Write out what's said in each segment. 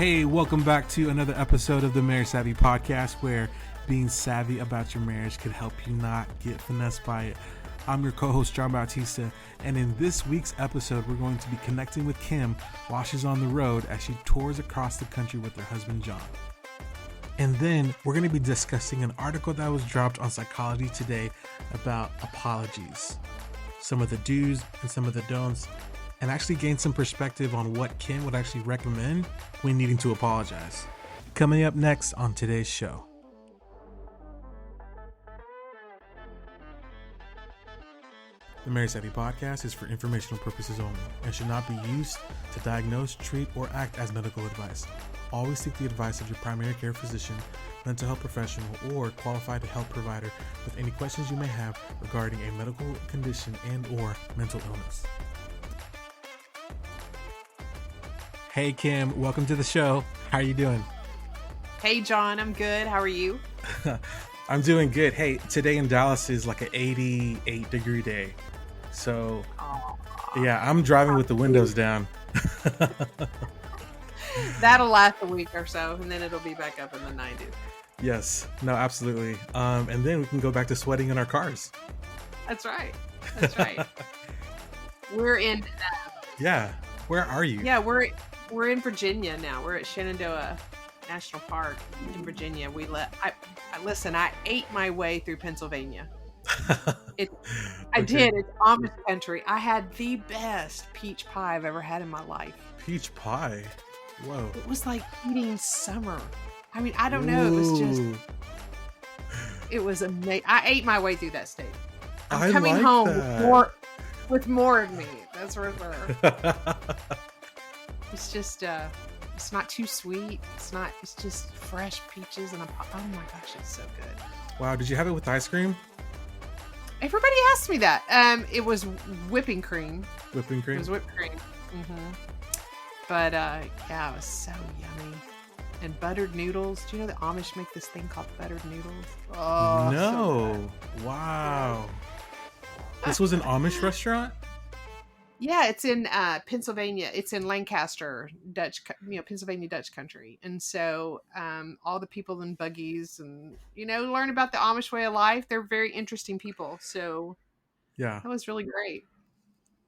Hey, welcome back to another episode of the Marriage Savvy Podcast, where being savvy about your marriage can help you not get finessed by it. I'm your co-host, John Bautista, and in this week's episode, we're going to be connecting with Kim while she's on the road as she tours across the country with her husband, John. And then we're going to be discussing an article that was dropped on Psychology Today about apologies, some of the do's and some of the don'ts, and actually gain some perspective on what Kim would actually recommend when needing to apologize. Coming up next on today's show. The Marriage Savvy Podcast is for informational purposes only and should not be used to diagnose, treat, or act as medical advice. Always seek the advice of your primary care physician, mental health professional, or qualified health provider with any questions you may have regarding a medical condition and or mental illness. Hey Kim, welcome to the show. How are you doing? Hey John, I'm good. How are you? I'm doing good. Hey, today in Dallas is like an 88 degree day. So yeah, I'm driving with the windows down. That'll last a week or so, and then it'll be back up in the 90s. Yes, no, absolutely. And then we can go back to sweating in our cars. That's right. That's right. We're in. Yeah. Where are you? Yeah, we're in Virginia now. We're at Shenandoah National Park in Virginia. Listen. I ate my way through Pennsylvania. I did. It's Amish country. I had the best peach pie I've ever had in my life. Peach pie? Whoa. It was like eating summer. I mean, I don't know. It was just. It was amazing. I ate my way through that state. I'm coming like home with more of me. That's for sure. It's just it's not too sweet. It's just fresh peaches and oh my gosh, it's so good. Wow, did you have it with ice cream? Everybody asked me that. It was whipping cream. Whipping cream? It was whipped cream. Mm-hmm. But yeah, it was so yummy. And buttered noodles. Do you know the Amish make this thing called buttered noodles? Oh, no. So wow. This was an Amish restaurant? Yeah, it's in Pennsylvania. It's in Lancaster, Pennsylvania Dutch country. And so all the people in buggies and, learn about the Amish way of life. They're very interesting people. So yeah, that was really great.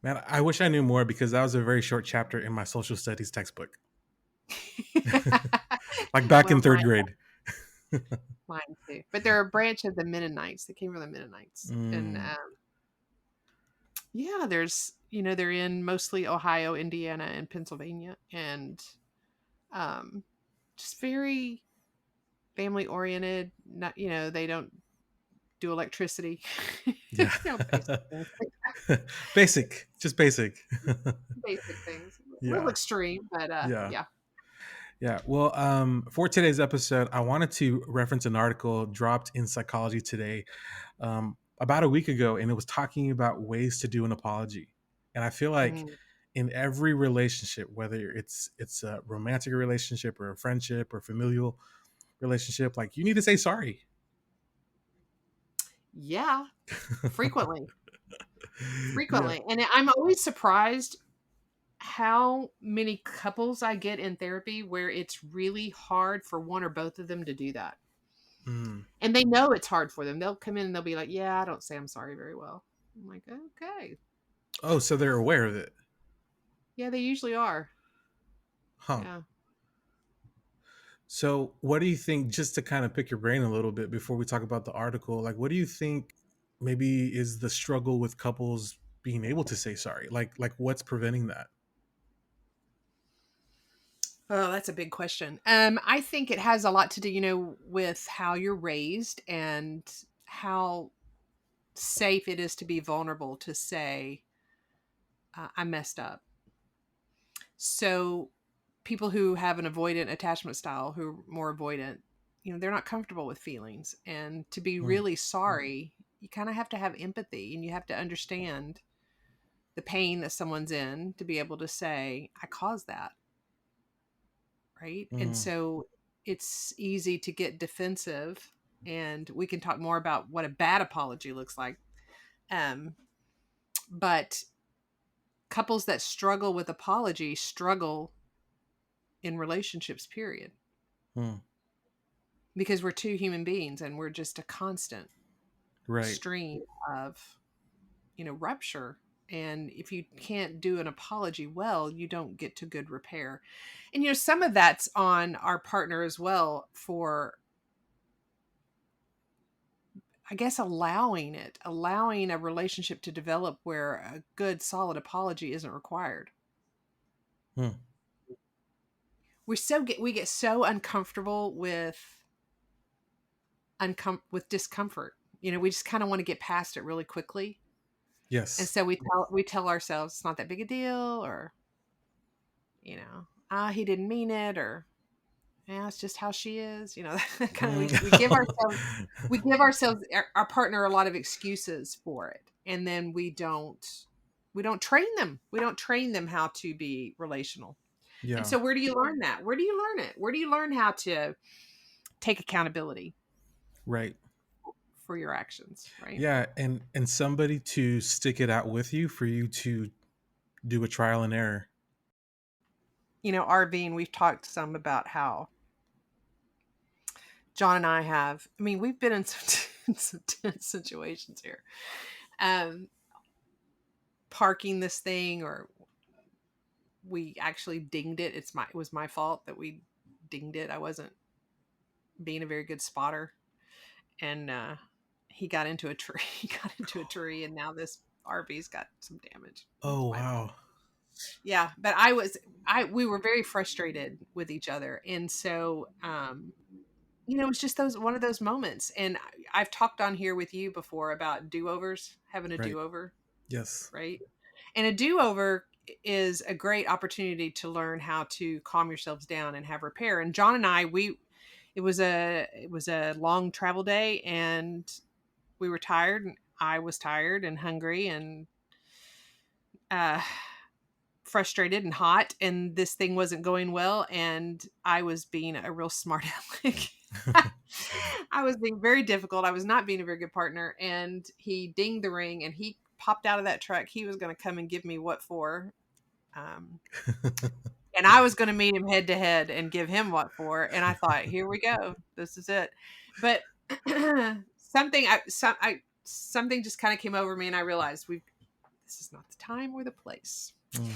Man, I wish I knew more because that was a very short chapter in my social studies textbook. Like back in third grade. Mine too. But they're a branch of the Mennonites. They came from the Mennonites. And yeah, there's, they're in mostly Ohio, Indiana, and Pennsylvania, and just very family oriented. Not, they don't do electricity. Yeah. Basic. Just basic. Basic things. Yeah. A little extreme, but yeah. Yeah. Well, for today's episode, I wanted to reference an article dropped in Psychology Today about a week ago, and it was talking about ways to do an apology. And I feel like in every relationship, whether it's a romantic relationship or a friendship or familial relationship, like you need to say sorry. Yeah, frequently. Yeah. And I'm always surprised how many couples I get in therapy where it's really hard for one or both of them to do that. And they know it's hard for them. They'll come in and they'll be like, yeah, I don't say I'm sorry very well. I'm like, okay. Oh, so they're aware of it. Yeah, they usually are. Huh. Yeah. So what do you think, just to kind of pick your brain a little bit before we talk about the article, like what do you think maybe is the struggle with couples being able to say sorry? Like what's preventing that? Oh, that's a big question. I think it has a lot to do, with how you're raised and how safe it is to be vulnerable to say, I messed up. So people who have an avoidant attachment style, who are more avoidant, they're not comfortable with feelings. And to be really sorry, you kind of have to have empathy and you have to understand the pain that someone's in to be able to say, I caused that. Right. And so it's easy to get defensive, and we can talk more about what a bad apology looks like. But couples that struggle with apology struggle in relationships, period. Hmm. Because we're two human beings and we're just a constant Right. stream of, rupture. And if you can't do an apology well, you don't get to good repair. And, some of that's on our partner as well for, I guess, allowing a relationship to develop where a good, solid apology isn't required. Hmm. We get so uncomfortable with with discomfort. We just kind of want to get past it really quickly. And Yes. so we tell ourselves it's not that big a deal, or, he didn't mean it, or, yeah, it's just how she is. Kind of, Mm. we give ourselves our partner a lot of excuses for it, and then we don't train them. We don't train them how to be relational. And Yeah. so where do you learn that? Where do you learn it? Where do you learn how to take accountability Right. for your actions, right? Yeah, and somebody to stick it out with you for you to do a trial and error. RVing, we've talked some about how John and I we've been in some, in some tense situations here. Um, Parking this thing, or we actually dinged it. It was my fault that we dinged it. I wasn't being a very good spotter. And he got into a tree. He got into a tree, and now this RV's got some damage. It's Oh my fault. wow. Yeah, but we were very frustrated with each other. And so it's just one of those moments. And I've talked on here with you before about do-overs, having a Right. do-over, Yes. right? And a do-over is a great opportunity to learn how to calm yourselves down and have repair. And John and I, it was a long travel day, and we were tired, and I was tired and hungry and uh frustrated and hot, and this thing wasn't going well, and I was being a real smart aleck. I was being very difficult. I was not being a very good partner, and he dinged the ring, and he popped out of that truck. He was going to come and give me what for. Um, and I was going to meet him head to head and give him what for. And I thought, here we go. This is it. But something just kind of came over me, and I realized this is not the time or the place. Mm.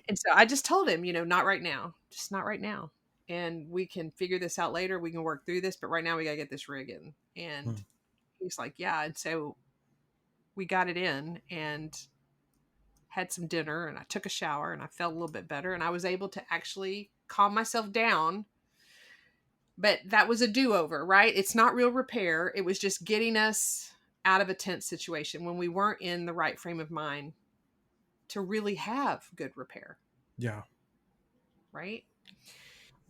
And so I just told him, not right now, just not right now. And we can figure this out later. We can work through this, but right now we got to get this rig in. And Mm. he's like, yeah. And so we got it in and had some dinner, and I took a shower, and I felt a little bit better, and I was able to actually calm myself down. But that was a do-over, right? It's not real repair. It was just getting us out of a tense situation when we weren't in the right frame of mind to really have good repair, Yeah. right?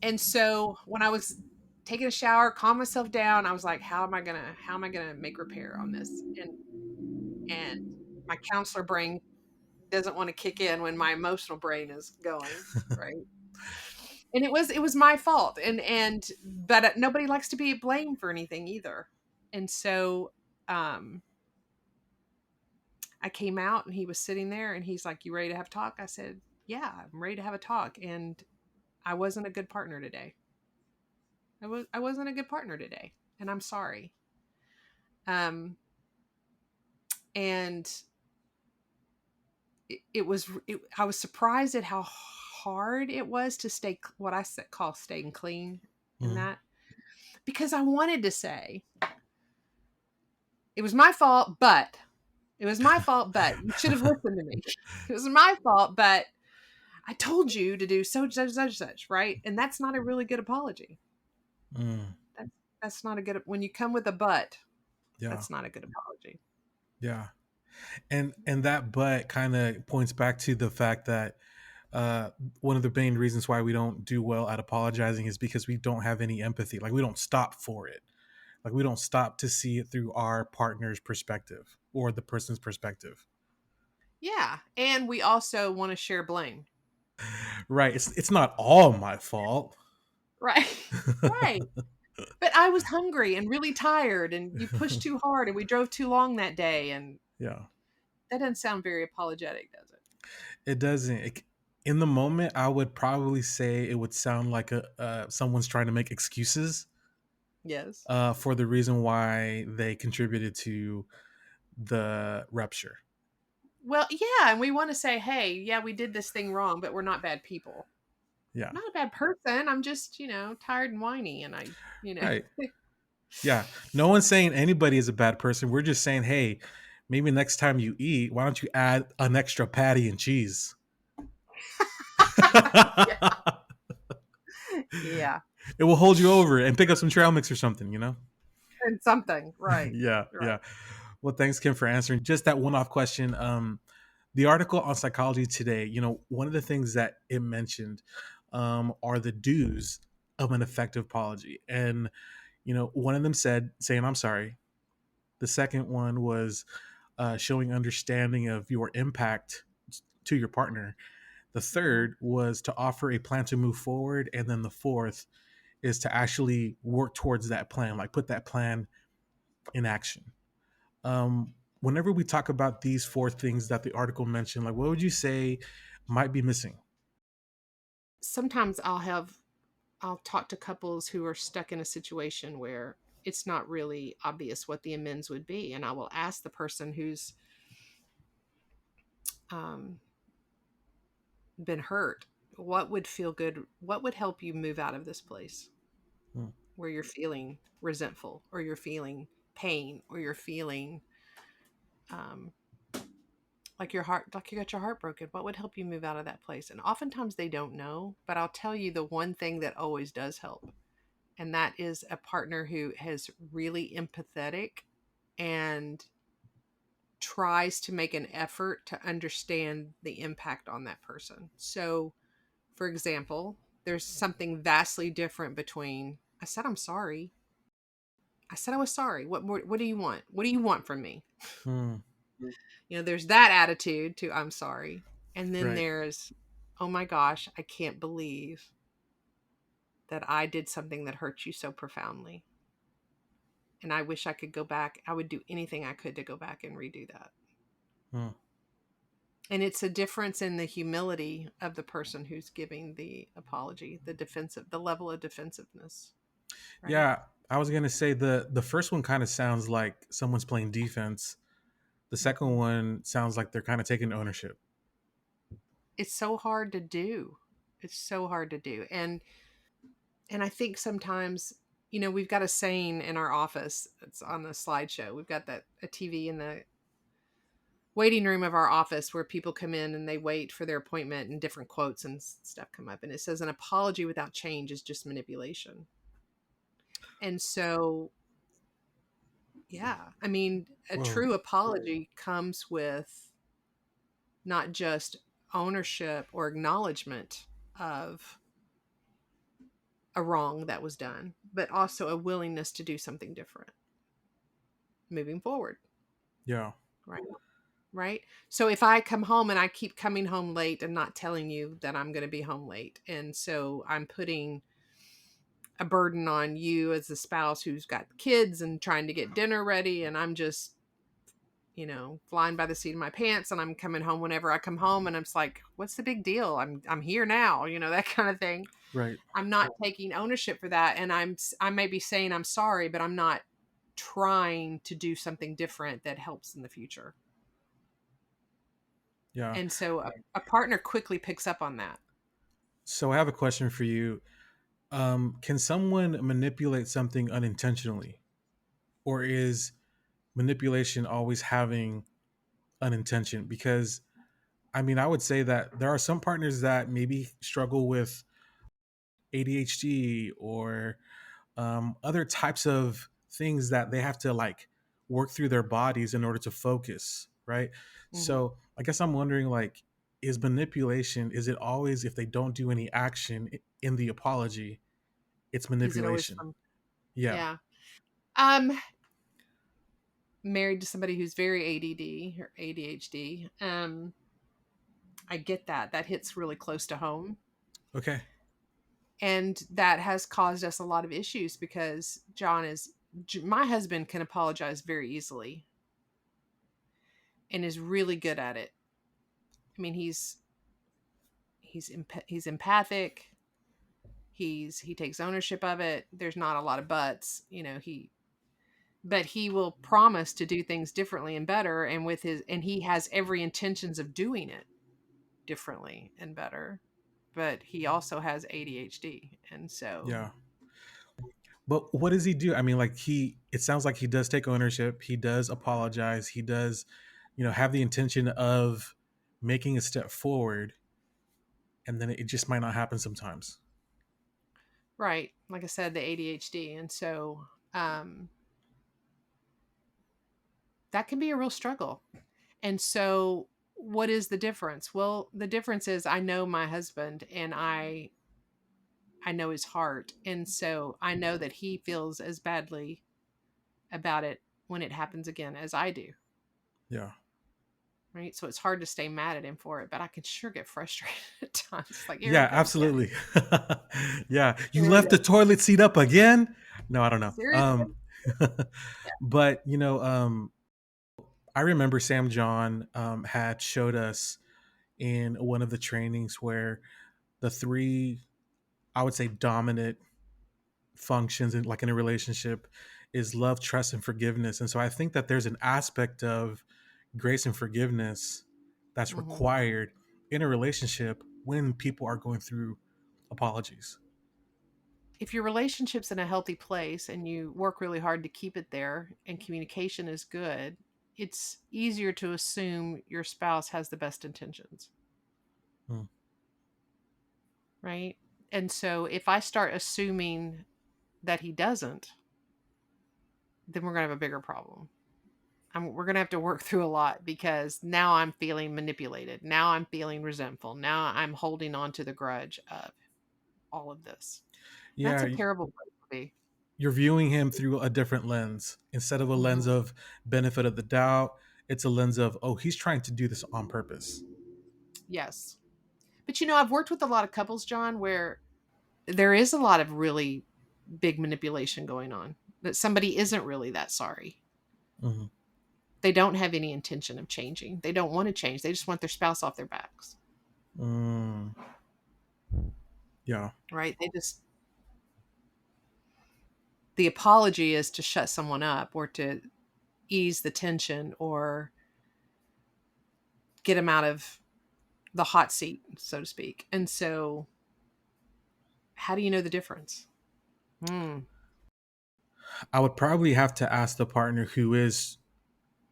And so when I was taking a shower, calm myself down, I was like, how am I gonna make repair on this? And my counselor brain doesn't want to kick in when my emotional brain is going, right? And it was my fault. But nobody likes to be blamed for anything either. And so um I came out, and he was sitting there, and he's like, "You ready to have a talk?" I said, "Yeah, I'm ready to have a talk." And I wasn't a good partner today. I wasn't a good partner today, and I'm sorry. Um, and I was surprised at how hard it was to stay, what call staying clean in Mm. that, because I wanted to say it was my fault, but you should have listened to me. It was my fault, but I told you to do such, right? And that's not a really good apology. Mm. That's that's not a good, when you come with a but, Yeah. that's not a good apology. Yeah. And that but kind of points back to the fact that uh one of the main reasons why we don't do well at apologizing is because we don't have any empathy. Like we don't stop for it. Like we don't stop to see it through our partner's perspective or the person's perspective. Yeah, and we also want to share blame. Right. It's not all my fault. Right. Right. But I was hungry and really tired, and you pushed too hard, and we drove too long that day, and Yeah. that doesn't sound very apologetic, does it? It doesn't. In the moment, I would probably say it would sound like a someone's trying to make excuses Yes. for the reason why they contributed to the rupture. Well, yeah, and we want to say, "Hey, yeah, we did this thing wrong, but we're not bad people." Yeah. I'm not a bad person. I'm just, tired and whiny and I, you know. Right. Yeah. No one's saying anybody is a bad person. We're just saying, hey, maybe next time you eat, why don't you add an extra patty and cheese? Yeah. Yeah. It will hold you over and pick up some trail mix or something, you know? And something, right. Yeah, Right. yeah. Well, thanks, Kim, for answering just that one off question. The article on Psychology Today, one of the things that it mentioned are the do's of an effective apology. And, one of them said, saying, I'm sorry. The second one was showing understanding of your impact to your partner. The Mhm. third was to offer a plan to move forward. And then the fourth is to actually work towards that plan, like put that plan in action. Whenever we talk about these four things that the article mentioned, like what would you say might be missing? Sometimes I'll talk to couples who are stuck in a situation where it's not really obvious what the amends would be, and I will ask the person who's um, been hurt, what would feel good, what would help you move out of this place Hmm. where you're feeling resentful or you're feeling pain or you're feeling um, like you got your heart broken. What would help you move out of that place? And oftentimes they don't know, but I'll tell you the one thing that always does help, and that is a partner who is really empathetic and tries to make an effort to understand the impact on that person. So, for example, there's something vastly different between I said I'm sorry. I said I was sorry. What do you want? What do you want from me? Hmm. There's that attitude to I'm sorry. And then Right. there's oh my gosh, I can't believe that I did something that hurt you so profoundly. And I wish I could go back. I would do anything I could to go back and redo that. Hmm. And it's a difference in the humility of the person who's giving the apology, the level of defensiveness, right? Yeah, I was gonna say the first one kind of sounds like someone's playing defense. The second Mhm. one sounds like they're kind of taking ownership. It's so hard to do. It's so hard to do. And I think sometimes, we've got a saying in our office. It's on the slideshow. We've got that a TV in the waiting room of our office where people come in and they wait for their appointment and different quotes and stuff come up and it says an apology without change is just manipulation. And so, yeah, I mean, a Whoa. true apology comes with not just ownership or acknowledgement of a wrong that was done, but also a willingness to do something different moving forward. Yeah. Right. Right. So if I come home and I keep coming home late and not telling you that I'm going to be home late, and so I'm putting a burden on you as a spouse who's got kids and trying to get dinner ready, and I'm just flying by the seat of my pants and I'm coming home whenever I come home and I'm just like, what's the big deal? I'm here now, that kind of thing. Right. I'm not taking ownership for that and I may be saying I'm sorry, but I'm not trying to do something different that helps in the future. Yeah. And so a partner quickly picks up on that. So I have a question for you. Can someone manipulate something unintentionally, or is manipulation always having an intention? Because I mean, I would say that there are some partners that maybe struggle with ADHD or other types of things that they have to like work through their bodies in order to focus, right? Hmm. So I guess I'm wondering, like, is manipulation, is it always if they don't do any action in the apology, it's Is it always manipulation? from? Yeah. Yeah. Um, Married to somebody who's very ADD or ADHD. I get that. That hits really close to home. Okay. And that has caused us a lot of issues because my husband can apologize very easily and is really good at it. I mean, he's empathic. He takes ownership of it. There's not a lot of buts, but he will promise to do things differently and better, and he has every intentions of doing it differently and better. But he also has ADHD, and so Yeah. But what does he do? I mean, like it sounds like he does take ownership. He does apologize. He does, have the intention of making a step forward, and then it just might not happen sometimes. right, like I said, the ADHD, and so that can be a real struggle. And so what is the difference? Well, the difference is I know my husband, and I know his heart, and so I know that he feels as badly about it when it happens again as I do. Yeah. Right? So it's hard to stay mad at him for it, but I can sure get frustrated at times. It's like, here Yeah, it comes again. absolutely. Yeah. You Here we left the go. toilet seat up again? No, I don't know. Seriously? But I remember Sam John had showed us in one of the trainings where the three, I would say, dominant functions in a relationship is love, trust, and forgiveness. And so I think that there's an aspect of grace and forgiveness that's Hmm. required in a relationship when people are going through apologies. If your relationship's in a healthy place and you work really hard to keep it there and communication is good, it's easier to assume your spouse has the best intentions, Mm. right? And so if I start assuming that he doesn't, then we're going to have a bigger problem. We're going to have to work through a lot because now I'm feeling manipulated. Now I'm feeling resentful. Now I'm holding on to the grudge of all of this. That's Yeah, a terrible place to be. you're viewing him through a different lens instead of a lens Hmm. of benefit of the doubt. It's a lens of, oh, he's trying to do this on purpose. Yes. But I've worked with a lot of couples, John, where there is a lot of really big manipulation going on, that somebody isn't really that sorry. Hmm. They don't have any intention of changing. They don't want to change. They just want their spouse off their backs. Mm. Yeah. Right? The apology is to shut someone up or to ease the tension or get them out of the hot seat, so to speak. And so, how do you know the difference? Hmm. I would probably have to ask the partner who is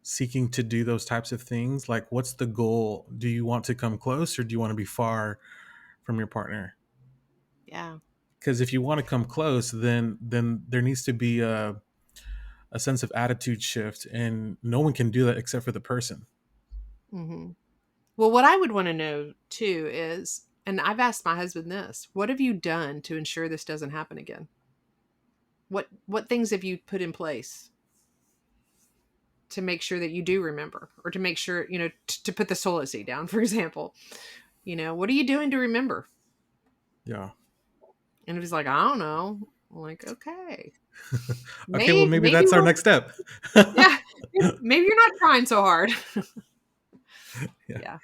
seeking to do those types of things, like, what's the goal? Do you want to come close, or do you want to be far from your partner? Yeah. Because if you want to come close, then there needs to be a sense of attitude shift, and no one can do that except for the person. Hmm. Well, what I would want to know too is, and I've asked my husband this: what have you done to ensure this doesn't happen again? What things have you put in place to make sure that you do remember, or to make sure to put the toilet seat down, for example? What are you doing to remember? Yeah. And if he's like, I don't know, I'm like, okay, Okay, well, maybe maybe that's our we'll, next step. yeah, maybe you're not trying so hard. Yeah. Yeah.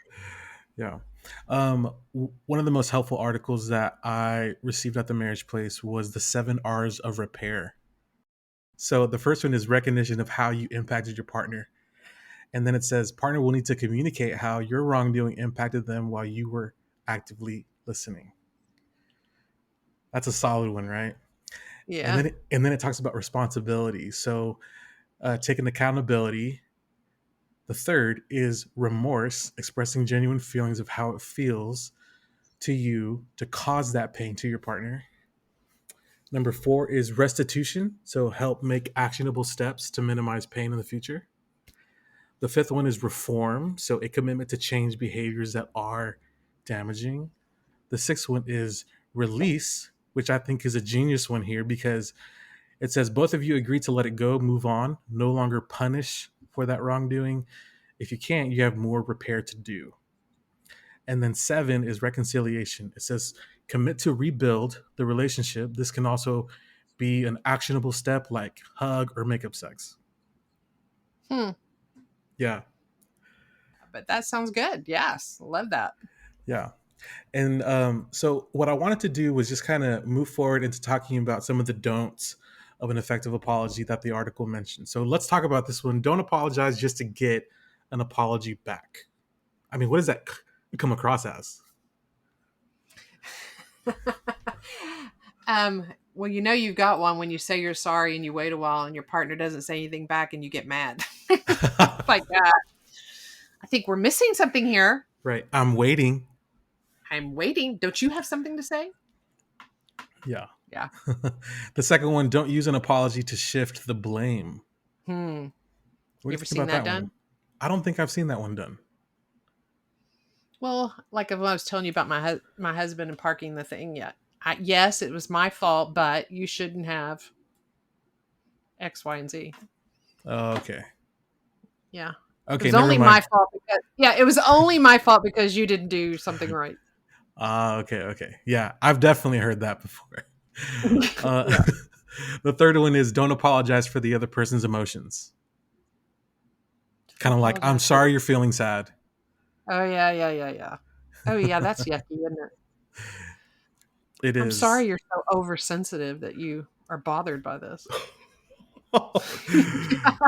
Yeah. One of the most helpful articles that I received at the marriage place was the 7 R's of repair. So the first one is recognition of how you impacted your partner. And then it says, partner will need to communicate how your wrongdoing impacted them while you were actively listening. That's a solid one, right? And Yeah. then it talks about responsibility. So taking accountability. The third is remorse, expressing genuine feelings of how it feels to you to cause that pain to your partner. Number 4 is restitution. So help make actionable steps to minimize pain in the future. The fifth one is reform. So a commitment to change behaviors that are damaging. The sixth one is release, which I think is a genius one here because it says both of you agree to let it go, move on, no longer punish for that wrongdoing. If you can't, you have more repair to do. And then 7 is reconciliation. It says commit to rebuild the relationship. This can also be an actionable step like hug or make up sex. Hmm. Yeah. But that sounds good. Yes. Love that. Yeah. And so, what I wanted to do was just kind of move forward into talking about some of the don'ts of an effective apology that the article mentioned. So, let's talk about this one. Don't apologize just to get an apology back. I mean, what does that come across as? Well, you know you've got one when you say you're sorry and you wait a while and your partner doesn't say anything back and you get mad. Like, I think we're missing something here. Right. I'm waiting. I'm waiting. Don't you have something to say? Yeah. Yeah. The second one, don't use an apology to shift the blame. Hmm. What do You you ever think seen about that that one? done? I don't think I've seen that one done. Well, like I was telling you about my husband and parking the thing yet. Yes, it was my fault, but you shouldn't have X, Y, and Z. Oh, okay. Yeah. It Okay, was never only my mind. fault because it was only my fault because you didn't do something right. Okay, okay. Yeah, I've definitely heard that before. Uh, Yeah. the third one is don't apologize for the other person's emotions. Kind of like, I'm Apologize for sorry the. you're feeling sad. Oh yeah, yeah, yeah, yeah. Oh yeah, that's yucky, isn't it? It I'm sorry is. you're so oversensitive that you are bothered by this.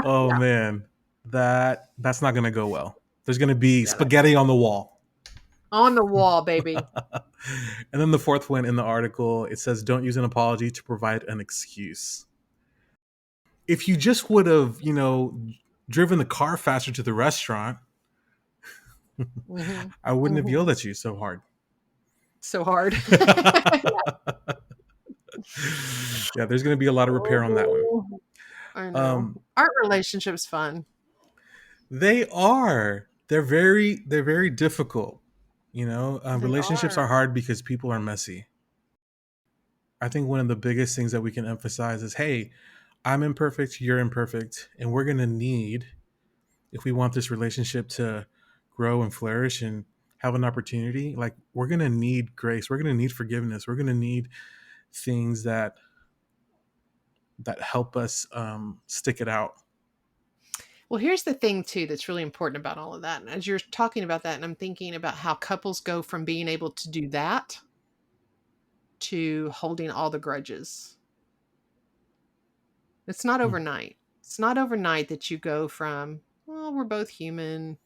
Oh Yeah, man, that's not gonna go well. There's gonna be yeah. spaghetti on the wall. On the wall, baby. And then the fourth one in the article, it says, don't use an apology to provide an excuse. If you just would have, driven the car faster to the restaurant, Hmm. I wouldn't have Hmm. yelled at you so hard. So hard. Yeah, there's going to be a lot of repair on that one. Oh, I know. Um, Art relationships fun. they are. They're very difficult. They Relationships are. are hard because people are messy. I think one of the biggest things that we can emphasize is, hey, I'm imperfect, you're imperfect, and we're going to need, if we want this relationship to grow and flourish and have an opportunity, like we're going to need grace, we're going to need forgiveness, we're going to need things that help us stick it out. Well, here's the thing too that's really important about all of that. And as you're talking about that, and I'm thinking about how couples go from being able to do that to holding all the grudges. It's not Mm, overnight. It's not overnight that you go from, well, we're both human,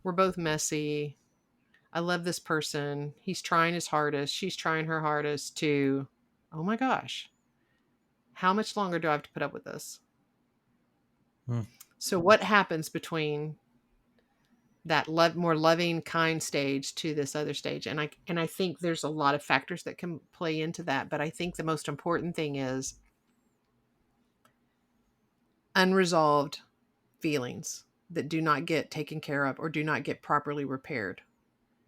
we're both messy. I love this person. He's trying his hardest. She's trying her hardest to, oh my gosh, how much longer do I have to put up with this? mm, So, what happens between that more loving, kind stage to this other stage? And I think there's a lot of factors that can play into that. But I think the most important thing is unresolved feelings that do not get taken care of or do not get properly repaired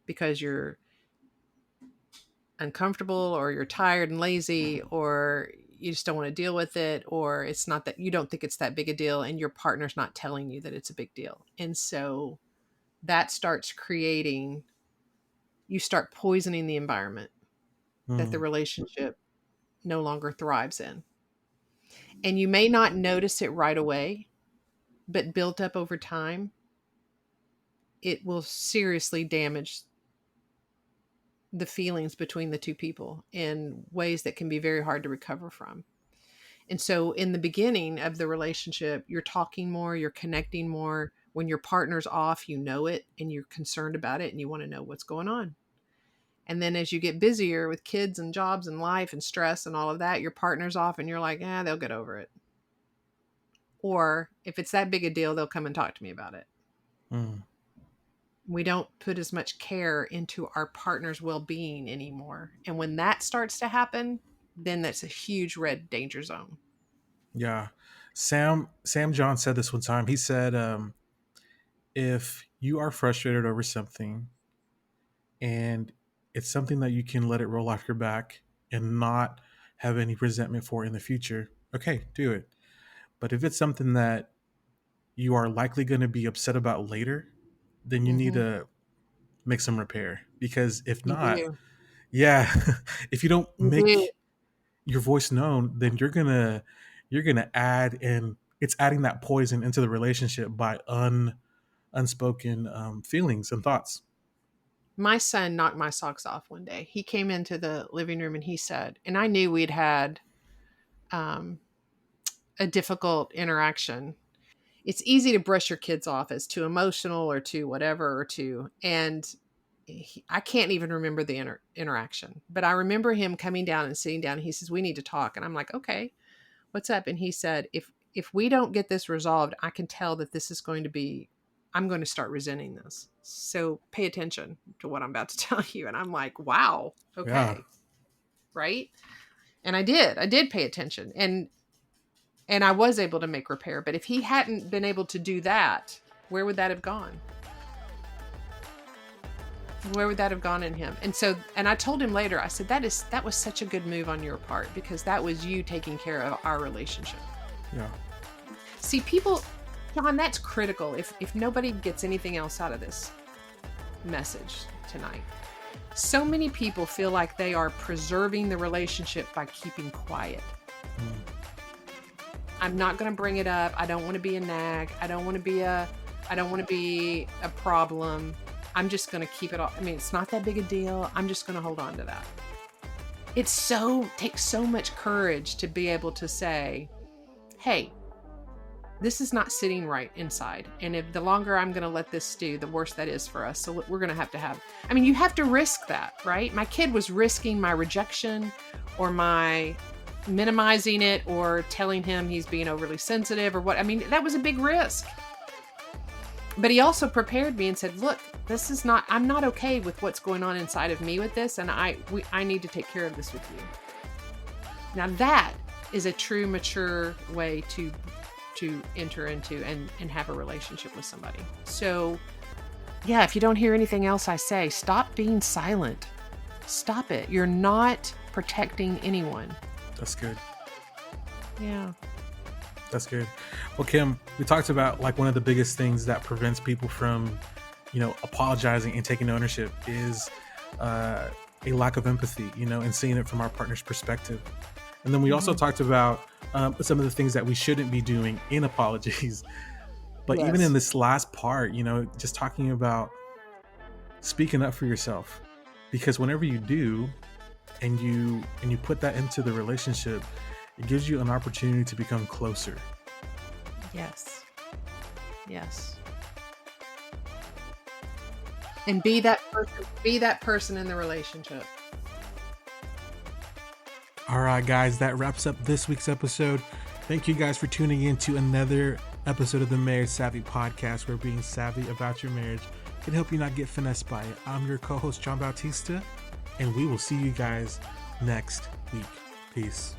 because you're uncomfortable or you're tired and lazy or you just don't want to deal with it, or it's not that you don't think it's that big a deal and your partner's not telling you that it's a big deal. And so that starts creating, you start poisoning the environment that the mm. relationship no longer thrives in. And you may not notice it right away, but built up over time, it will seriously damage the feelings between the two people in ways that can be very hard to recover from. And so, in the beginning of the relationship, you're talking more, you're connecting more. When your partner's off, you know it and you're concerned about it and you want to know what's going on. And then, as you get busier with kids and jobs and life and stress and all of that, your partner's off and you're like, they'll get over it. Or if it's that big a deal, they'll come and talk to me about it. Mm. We don't put as much care into our partner's well being anymore. And when that starts to happen, then that's a huge red danger zone. Yeah. Sam John said this one time. He said, if you are frustrated over something and it's something that you can let it roll off your back and not have any resentment for in the future, okay, do it. But if it's something that you are likely going to be upset about later, then you need Mm-hmm. to make some repair. Because if You not, do. yeah, if you don't You do. make your voice known, then you're gonna add, and it's adding that poison into the relationship by unspoken feelings and thoughts. My son knocked my socks off one day. He came into the living room and he said, and I knew we'd had a difficult interaction. It's easy to brush your kids off as too emotional or too whatever or too, and I can't even remember the interaction, but I remember him coming down and sitting down. And he says, "We need to talk." And I'm like, "Okay, what's up?" And he said, if we don't get this resolved, I can tell that this is going to be, I'm going to start resenting this. So pay attention to what I'm about to tell you. And I'm like, wow, okay, Yeah. right. And I did pay attention, and I was able to make repair. But if he hadn't been able to do that, where would that have gone? Where would that have gone in him? And I told him later, I said, that was such a good move on your part, because that was you taking care of our relationship. Yeah. See, people, John, that's critical. If nobody gets anything else out of this message tonight, so many people feel like they are preserving the relationship by keeping quiet. I'm not going to bring it up. I don't want to be a nag. I don't want to be a problem. I'm just going to keep it all. I mean, it's not that big a deal. I'm just going to hold on to that. Takes so much courage to be able to say, hey, this is not sitting right inside. And if the longer I'm going to let this stew, the worse that is for us. So we're going to have, I mean, you have to risk that, right? My kid was risking my rejection or my minimizing it or telling him he's being overly sensitive or what. I mean, that was a big risk. But he also prepared me and said, look, I'm not okay with what's going on inside of me with this. And I need to take care of this with you. Now that is a true, mature way to enter into and have a relationship with somebody. So yeah, if you don't hear anything else I say, stop being silent. Stop it. You're not protecting anyone. That's good. Yeah. That's good. Well, Kim, we talked about like one of the biggest things that prevents people from, apologizing and taking ownership is a lack of empathy, and seeing it from our partner's perspective. And then we also talked about some of the things that we shouldn't be doing in apologies. But even in this last part, just talking about speaking up for yourself, because whenever you do, and you put that into the relationship, it gives you an opportunity to become closer. Yes. And be that person in the relationship. All right, guys, that wraps up this week's episode. Thank you guys for tuning in to another episode of the Marriage Savvy Podcast, where being savvy about your marriage can help you not get finessed by it. I'm your co-host, John Bautista, and we will see you guys next week. Peace.